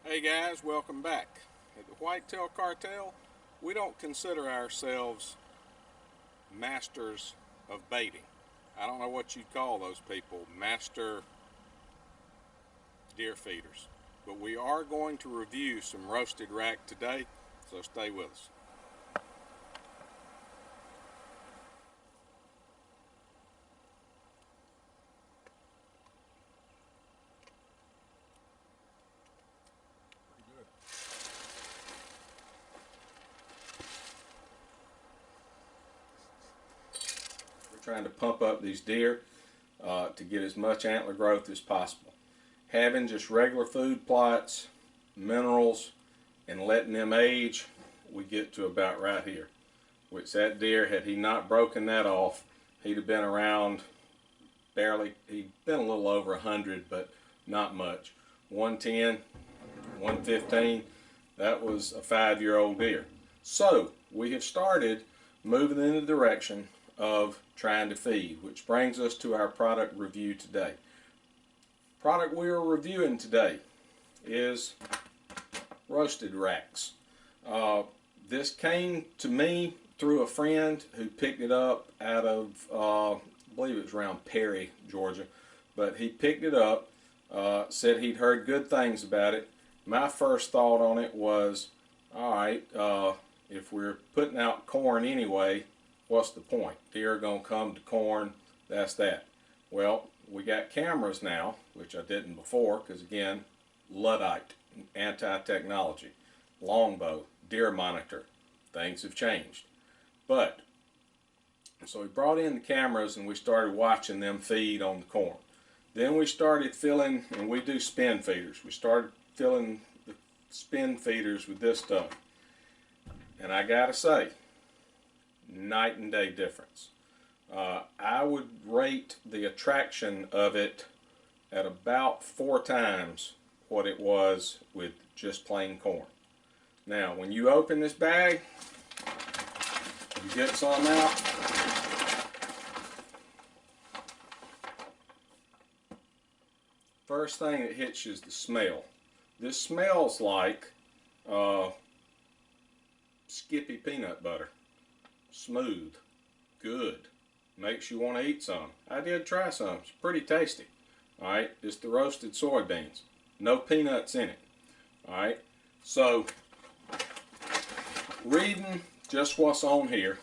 Hey guys, welcome back. At the Whitetail Cartel, we don't consider ourselves masters of baiting. I don't know what you'd call those people, master deer feeders. But we are going to review some roasted rack today, so stay with us. We're trying to pump up these deer to get as much antler growth as possible. Having just regular food plots, minerals, and letting them age, we get to about right here. Which that deer, had he not broken that off, he'd have been around barely, he'd been a little over 100, but not much. 110, 115, that was a 5-year-old deer. So we have started moving in the direction of trying to feed, which brings us to our product review today. Product we are reviewing today is roasted Raxx. This came to me through a friend who picked it up out of, I believe it was around Perry, Georgia, but he picked it up, said he'd heard good things about it. My first thought on it was, alright, if we're putting out corn anyway, what's the point? Deer are going to come to corn, that's that. Well, we got cameras now, which I didn't before, because again, Luddite, anti-technology, longbow, deer monitor, things have changed. But, so we brought in the cameras and we started watching them feed on the corn. Then we started filling, and we do spin feeders, we started filling the spin feeders with this stuff. And I gotta say, night and day difference. I would rate the attraction of it at about 4 times what it was with just plain corn. Now, when you open this bag, you get some out. First thing that hits you is the smell. This smells like Skippy peanut butter. Smooth, good, makes you want to eat some. I did try some, it's pretty tasty. Alright, it's the roasted soybeans, no peanuts in it. Alright, so reading just what's on here,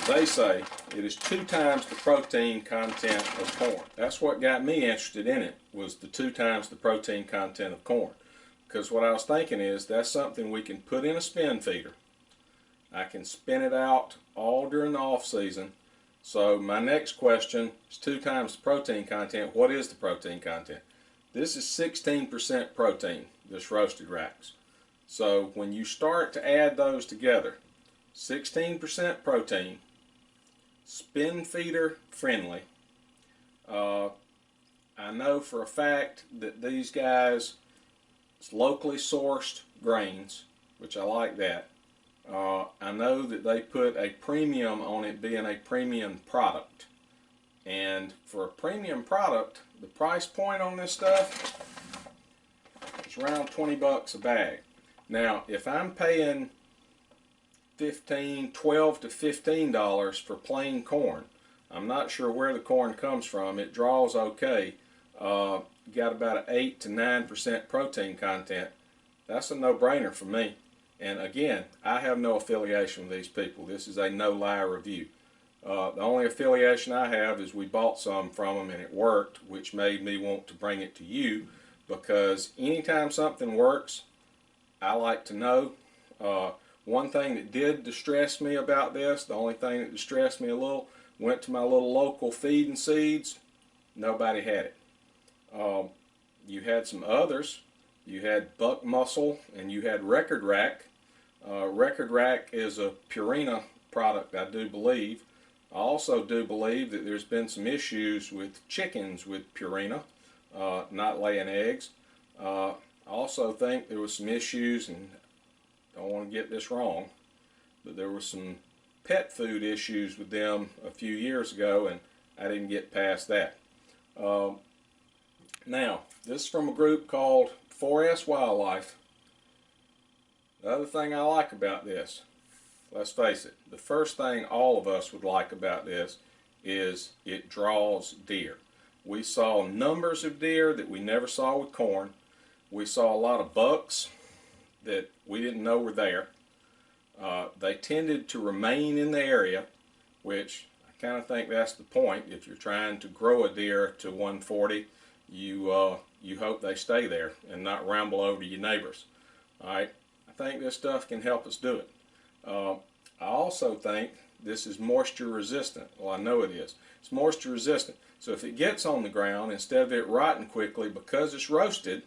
they say it is 2 times the protein content of corn. That's what got me interested in it, was the 2 times the protein content of corn. Because what I was thinking is, that's something we can put in a spin feeder. I can spin it out all during the off season. So my next question is 2 times the protein content. What is the protein content? This is 16% protein, this roasted Raxx. So when you start to add those together, 16% protein, spin feeder friendly. I know for a fact that these guys, it's locally sourced grains, which I like that. I know that they put a premium on it being a premium product, and for a premium product, the price point on this stuff is around 20 bucks a bag. Now, if I'm paying $12 to $15 for plain corn, I'm not sure where the corn comes from. It draws okay. Got about an 8 to 9% protein content. That's a no-brainer for me. And again, I have no affiliation with these people. This is a no-lie review. The only affiliation I have is we bought some from them and it worked, which made me want to bring it to you, because anytime something works, I like to know. One thing that did distress me about this, the only thing that distressed me a little, went to my little local feed and seeds, nobody had it. You had some others. You had Buck Muscle and you had Record Rack. Record Rack is a Purina product, I do believe. I also do believe that there's been some issues with chickens with Purina not laying eggs. I also think there was some issues, and don't want to get this wrong, but there were some pet food issues with them a few years ago, and I didn't get past that. Now, this is from a group called 4S Wildlife, the other thing I like about this, let's face it, the first thing all of us would like about this is it draws deer. We saw numbers of deer that we never saw with corn. We saw a lot of bucks that we didn't know were there. They tended to remain in the area, which I kind of think that's the point. If you're trying to grow a deer to 140, you hope they stay there and not ramble over your neighbors. All right, I think this stuff can help us do it. I also think this is moisture resistant. Well, I know it is. It's moisture resistant. So if it gets on the ground, instead of it rotting quickly because it's roasted,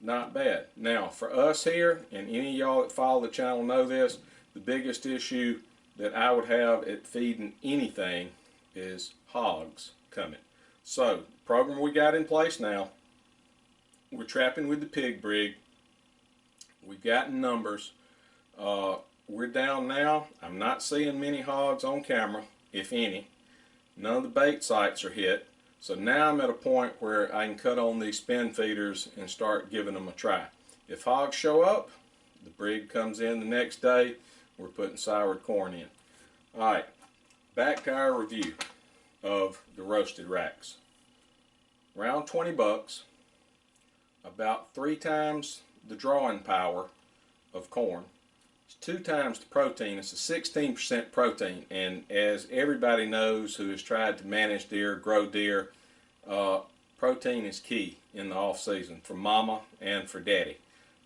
not bad. Now, for us here, and any of y'all that follow the channel know this, the biggest issue that I would have at feeding anything is hogs coming. So, the program we got in place now, we're trapping with the pig brig. We've gotten numbers. We're down now. I'm not seeing many hogs on camera, if any. None of the bait sites are hit. So now I'm at a point where I can cut on these spin feeders and start giving them a try. If hogs show up, the brig comes in the next day. We're putting soured corn in. Alright, back to our review of the roasted Raxx. Around 20 bucks, about 3 times the drawing power of corn. It's 2 times the protein. It's a 16% protein, and as everybody knows who has tried to manage deer, grow deer, protein is key in the off season for mama and for daddy.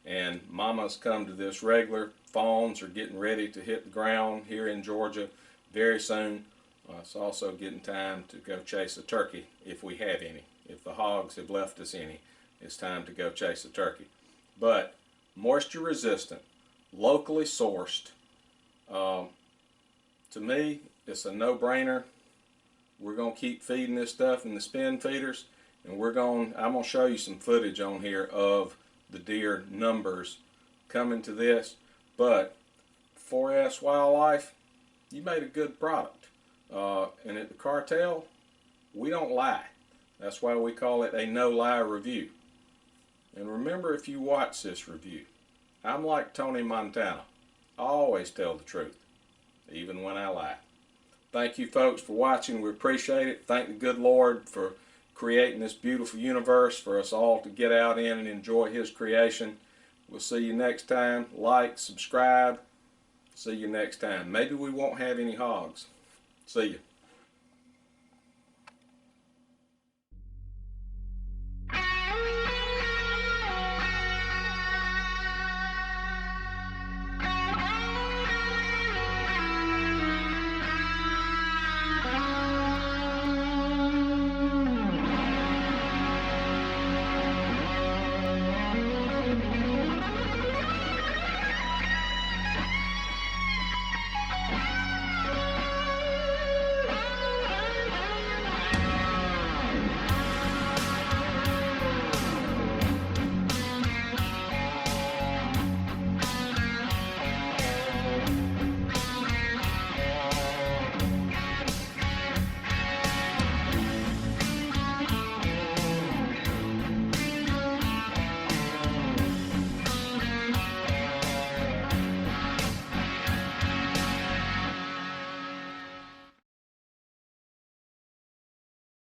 And mamas come to this regular. Fawns are getting ready to hit the ground here in Georgia very soon. It's also getting time to go chase a turkey if we have any. If the hogs have left us any, it's time to go chase a turkey. But moisture resistant, locally sourced. To me, it's a no-brainer. We're going to keep feeding this stuff in the spin feeders, and I'm going to show you some footage on here of the deer numbers coming to this. But 4S Wildlife, you made a good product. And at the Cartel, we don't lie. That's why we call it a no-lie review. And remember, if you watch this review, I'm like Tony Montana. I always tell the truth, even when I lie. Thank you folks for watching. We appreciate it. Thank the good Lord for creating this beautiful universe for us all to get out in and enjoy His creation. We'll see you next time. Like, subscribe. See you next time. Maybe we won't have any hogs. See you.